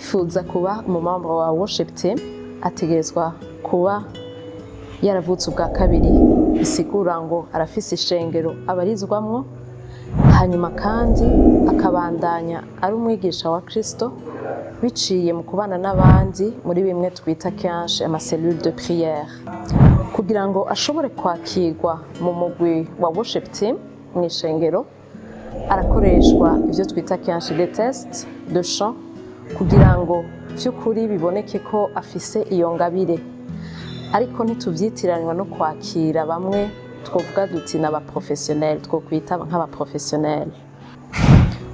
uwifuza kuba umumambre wa worship team ategerezwa kuba yaravutse ubwa kabiri, bisigura ngo arafise ishengero abarizwamwo, hanyuma kandi akabandanya ari umwigisha wa Kristo biciye mu kubana n'abandi muri bimwe twita kenshi ama cellule de prière. Kugira ngo ashobore kwakirwa mu mugwi wa worship team mu ishengero, arakoreshwa ivyo twita kenshi des tests de chant kugira ngo vy'ukuri biboneke ko afise iyo ngabire, ariko ntituvyitiranywa no kwakira bamwe twovuga duti n'aba professionnel, twokwita nk'aba professionnel.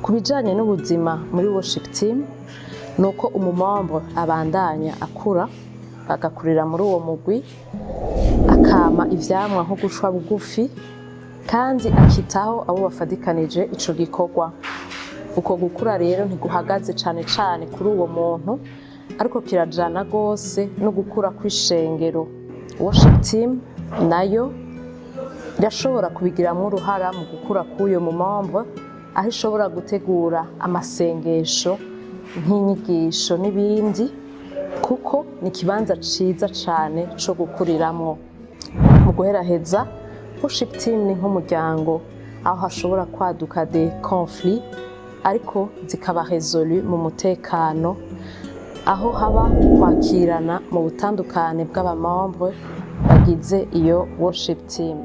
Ku bijanye n'ubuzima muri worship team, nuko umumambre abandanya akura, agakurira muri uwo mugwi, akama ivyamwa nko gushwa bugufi, kandi akitaho abo bafadikanije ico gikorwa. Uko gukura rero ntiguhagaze cane cane kuri uwo muntu, ariko kirajana gose no gukura kw'ishengero. Worship team nayo irashobora kubigiramwo uruhara mu gukura k'uyo mumambre, aho ishobora gutegura amasengesho nk'inyigisho n'ibindi, kuko ni ikibanza ciza cane co gukuriramwo. Mu guheraheza, worship team ni nk'umuryango aho hashobora kwaduka des conflits, ariko zikaba résolu mu mutekano, aho haba kwakirana mu butandukane bw'abamambre bagize iyo worship team.